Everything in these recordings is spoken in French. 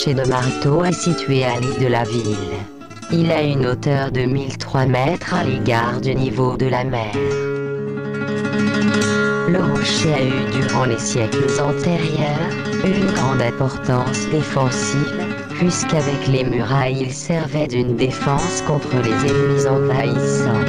rocher de Marteau est situé à l'est de la ville. Il a une hauteur de 1003 mètres à l'égard du niveau de la mer. Le rocher a eu durant les siècles antérieurs une grande importance défensive, puisqu'avec les murailles il servait d'une défense contre les ennemis envahissants.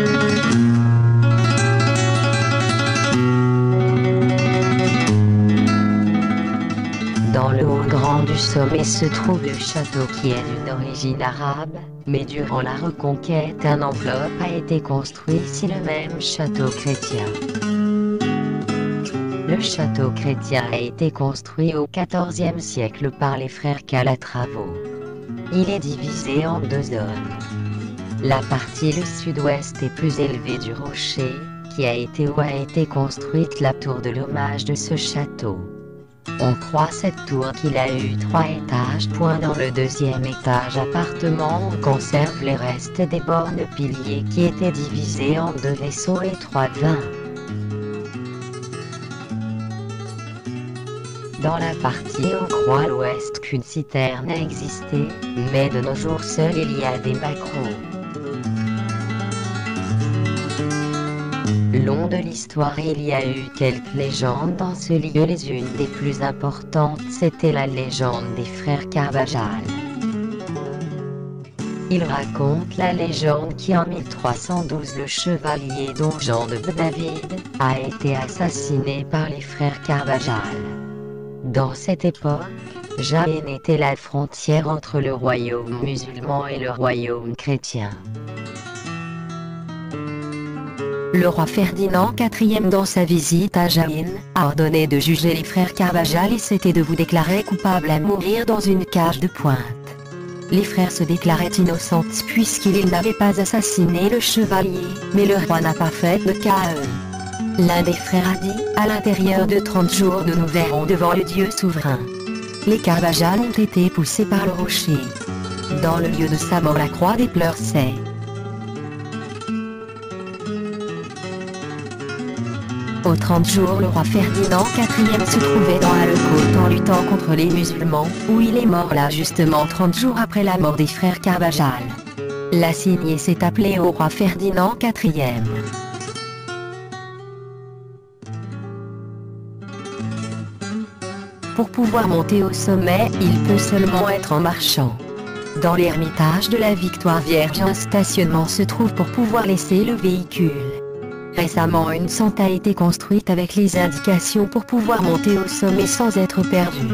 Dans le haut grand du sommet se trouve le château qui est d'une origine arabe, mais durant la Reconquête un enveloppe a été construit ici, le même château chrétien. Le château chrétien a été construit au XIVe siècle par les frères Calatravo. Il est divisé en deux zones. La partie le sud-ouest est plus élevée du rocher, qui a été où a été construite la tour de l'hommage de ce château. On croit cette tour qu'il a eu 3 étages. Dans le deuxième étage appartement on conserve les restes des bornes piliers qui étaient divisés en 2 vaisseaux étroits de vin. Dans la partie on croit à l'ouest qu'une citerne a existé, mais de nos jours seul il y a des maquereaux. Long de l'histoire il y a eu quelques légendes dans ce lieu. Une des plus importantes c'était la légende des frères Carvajal. Il raconte la légende qu'en 1312 le chevalier Don Jean de David a été assassiné par les frères Carvajal. Dans cette époque, Jaén était la frontière entre le royaume musulman et le royaume chrétien. Le roi Ferdinand IV dans sa visite à Jaén a ordonné de juger les frères Carvajal et c'était de vous déclarer coupables à mourir dans une cage de pointe. Les frères se déclaraient innocents puisqu'ils n'avaient pas assassiné le chevalier, mais le roi n'a pas fait de cas à eux. L'un des frères a dit, à l'intérieur de 30 jours nous nous verrons devant le Dieu souverain. Les Carvajal ont été poussés par le rocher. Dans le lieu de sa mort la croix des pleurs c'est. Aux 30 jours le roi Ferdinand IV se trouvait dans Haute en luttant contre les musulmans, où il est mort là justement 30 jours après la mort des frères Carvajal. La signée s'est appelée au roi Ferdinand IV. Pour pouvoir monter au sommet, il peut seulement être en marchant. Dans l'ermitage de la Victoire Vierge un stationnement se trouve pour pouvoir laisser le véhicule. Récemment une sente a été construite avec les indications pour pouvoir monter au sommet sans être perdu.